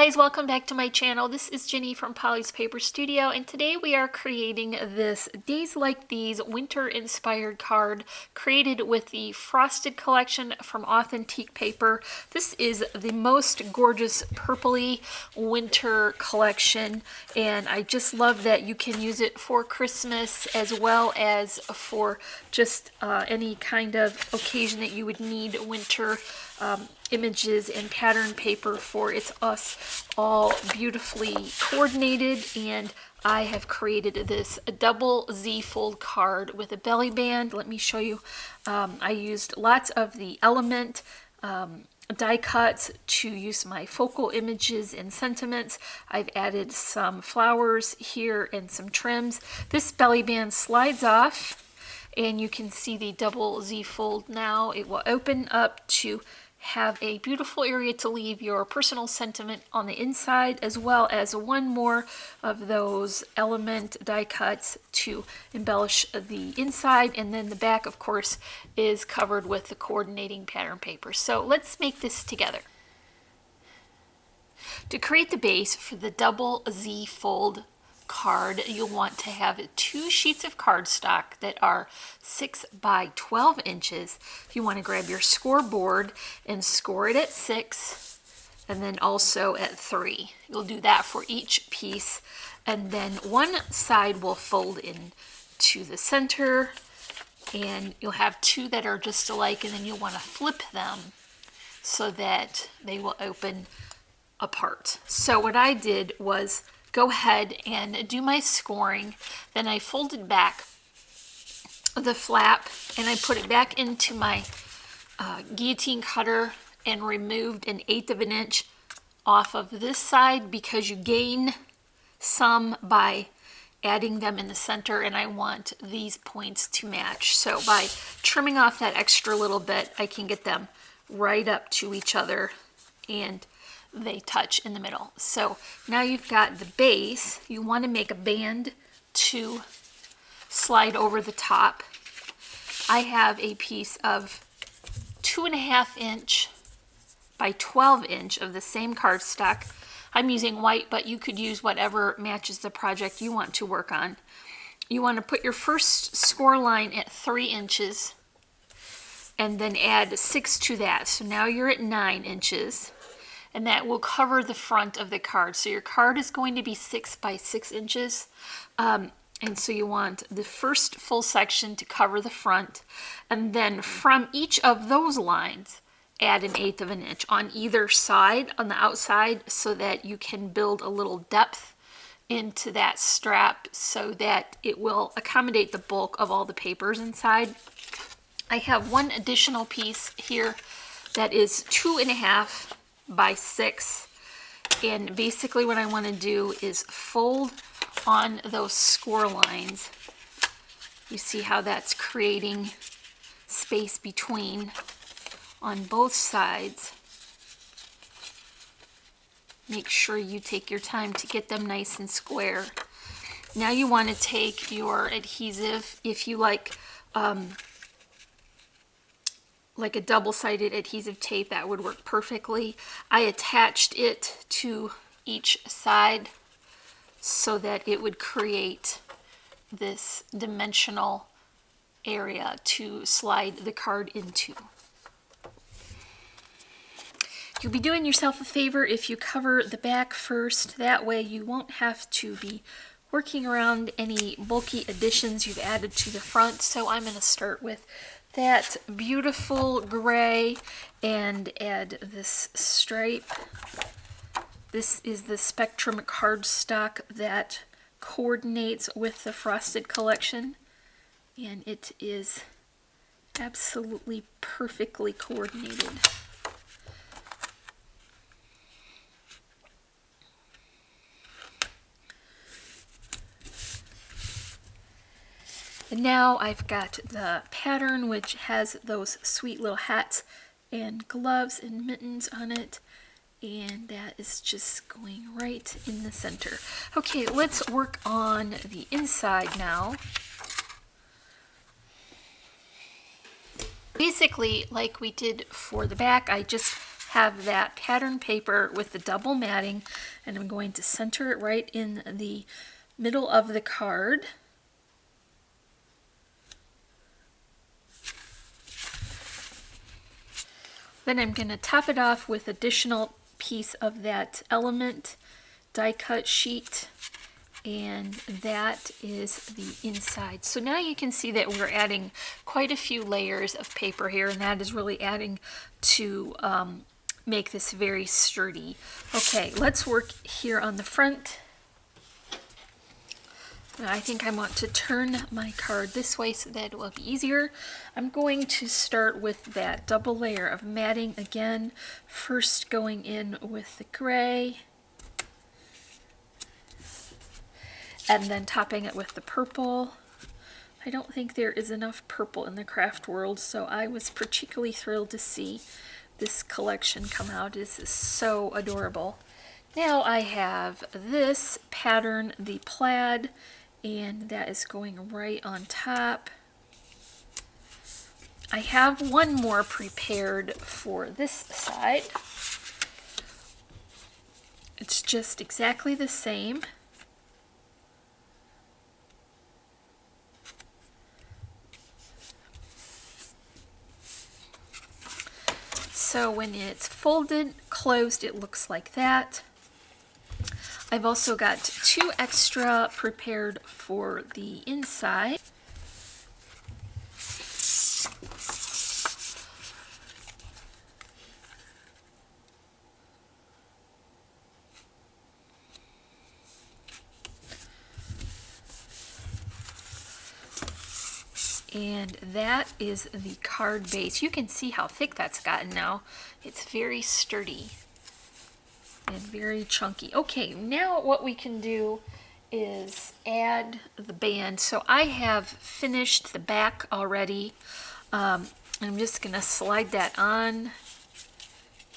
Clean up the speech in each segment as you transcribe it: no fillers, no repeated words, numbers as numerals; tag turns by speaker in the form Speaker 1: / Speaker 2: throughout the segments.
Speaker 1: guys, welcome back to my channel. This is Jenny from Polly's Paper Studio, and today we are creating this Days Like These winter inspired card created with the Frosted collection from Authentique Paper. This is the most gorgeous purpley winter collection, and I just love that you can use it for Christmas as well as for just any kind of occasion that you would need winter images and pattern paper for. It's us all beautifully coordinated, and I have created this double Z fold card with a belly band. Let me show you. I used lots of the element die cuts to use my focal images and sentiments. I've added some flowers here and some trims. This belly band slides off, and you can see the double Z fold now. It will open up to have a beautiful area to leave your personal sentiment on the inside, as well as one more of those element die cuts to embellish the inside, and then the back, of course, is covered with the coordinating pattern paper. So let's make this together. To create the base for the double Z fold card, you'll want to have 2 sheets of cardstock that are 6 by 12 inches. You want to grab your scoreboard and score it at 6 and then also at 3. You'll do that for each piece, and then one side will fold in to the center, and you'll have 2 that are just alike, and then you'll want to flip them so that they will open apart. So what I did was go ahead and do my scoring. Then I folded back the flap and I put it back into my guillotine cutter and removed 1/8 of an inch off of this side, because you gain some by adding them in the center, and I want these points to match. So by trimming off that extra little bit, I can get them right up to each other and they touch in the middle. So now you've got the base. You want to make a band to slide over the top. I have a piece of 2.5 inch by 12 inch of the same cardstock. I'm using white, but you could use whatever matches the project you want to work on. You want to put your first score line at 3 inches and then add 6 to that. So now you're at 9 inches. And that will cover the front of the card. So your card is going to be 6 by 6 inches. And so you want the first full section to cover the front. And then from each of those lines, add 1/8 of an inch on either side, on the outside, so that you can build a little depth into that strap so that it will accommodate the bulk of all the papers inside. I have one additional piece here that is 2.5 by 6, and basically what I want to do is fold on those score lines. You see how that's creating space between on both sides. Make sure you take your time to get them nice and square. Now you want to take your adhesive, if you like a double-sided adhesive tape, that would work perfectly. I attached it to each side so that it would create this dimensional area to slide the card into. You'll be doing yourself a favor if you cover the back first. That way you won't have to be working around any bulky additions you've added to the front. So I'm going to start with that beautiful gray and add this stripe. This is the Spectrum cardstock that coordinates with the Frosted collection, and it is absolutely perfectly coordinated. And now I've got the pattern, which has those sweet little hats and gloves and mittens on it, and that is just going right in the center. Okay, let's work on the inside now. Basically, like we did for the back, I just have that pattern paper with the double matting, and I'm going to center it right in the middle of the card. Then I'm going to top it off with additional piece of that element die cut sheet, and that is the inside. So now you can see that we're adding quite a few layers of paper here, and that is really adding to make this very sturdy. Okay, let's work here on the front. I think I want to turn my card this way so that it will be easier. I'm going to start with that double layer of matting again, first going in with the gray, and then topping it with the purple. I don't think there is enough purple in the craft world, so I was particularly thrilled to see this collection come out. This is so adorable. Now I have this pattern, the plaid, and that is going right on top. I have one more prepared for this side. It's just exactly the same. So when it's folded, closed, it looks like that. I've also got 2 extra prepared for the inside. And that is the card base. You can see how thick that's gotten now. It's very sturdy and very chunky. Okay, now what we can do is add the band. So I have finished the back already. I'm just gonna slide that on.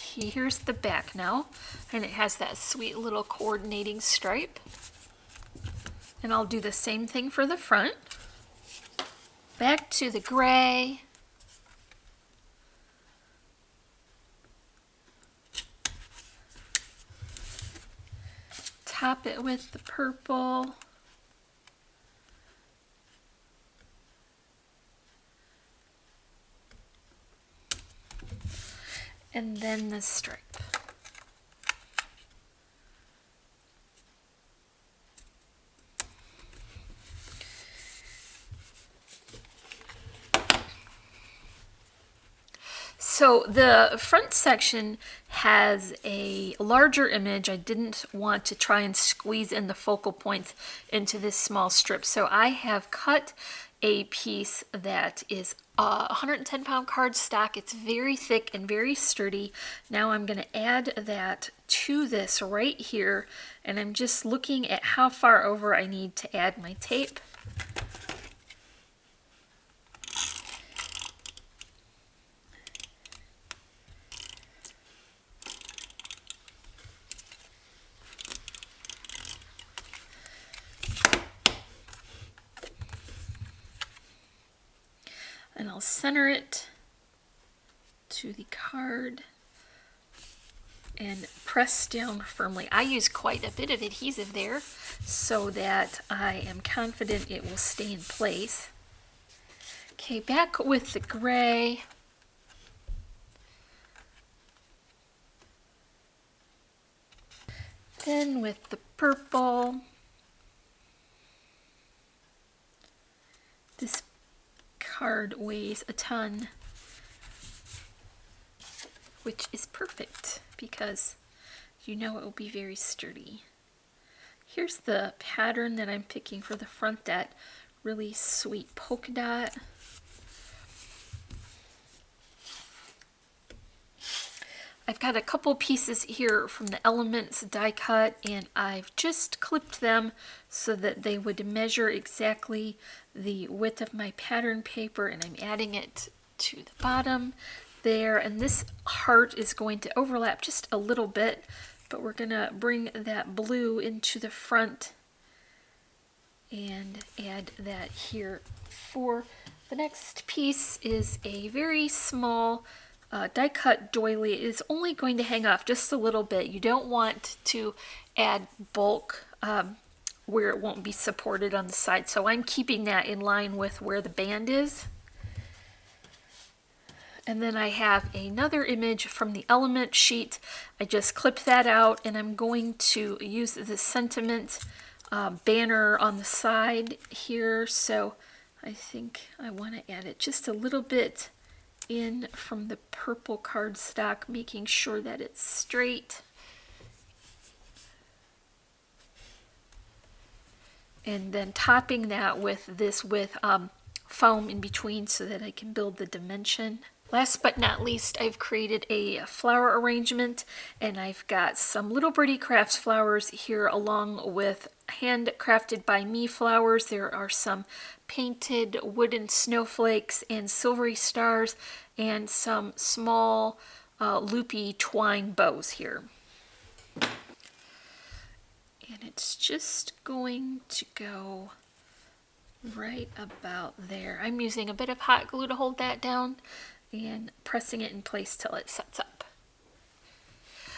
Speaker 1: Here's the back now, and it has that sweet little coordinating stripe. And I'll do the same thing for the front. Back to the gray. Top it with the purple. And then the stripe. So the front section has a larger image. I didn't want to try and squeeze in the focal points into this small strip. So I have cut a piece that is 110-pound cardstock. It's very thick and very sturdy. Now I'm going to add that to this right here, and I'm just looking at how far over I need to add my tape. And I'll center it to the card and press down firmly. I use quite a bit of adhesive there so that I am confident it will stay in place. Okay, back with the gray. Then with the purple. This card weighs a ton, which is perfect because you know it will be very sturdy. Here's the pattern that I'm picking for the front, that really sweet polka dot. I've got a couple pieces here from the Elements die cut, and I've just clipped them so that they would measure exactly the width of my pattern paper, and I'm adding it to the bottom there. And this heart is going to overlap just a little bit, but we're going to bring that blue into the front and add that here. For the next piece is a very small die cut doily is only going to hang off just a little bit. You don't want to add bulk where it won't be supported on the side. So I'm keeping that in line with where the band is. And then I have another image from the element sheet. I just clipped that out, and I'm going to use the sentiment banner on the side here. So I think I want to add it just a little bit in from the purple cardstock, making sure that it's straight. And then topping that with this with foam in between so that I can build the dimension. Last but not least, I've created a flower arrangement, and I've got some Little Birdie Crafts flowers here along with handcrafted by me flowers. There are some painted wooden snowflakes and silvery stars and some small loopy twine bows here. And it's just going to go right about there. I'm using a bit of hot glue to hold that down and pressing it in place till it sets up.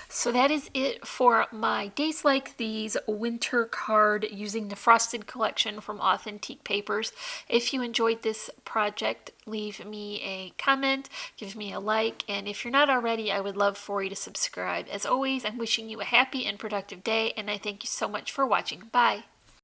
Speaker 1: So that is it for my Days Like These winter card using the Frosted collection from Authentique Papers. If you enjoyed this project, leave me a comment, give me a like, and if you're not already, I would love for you to subscribe. As always, I'm wishing you a happy and productive day, and I thank you so much for watching. Bye!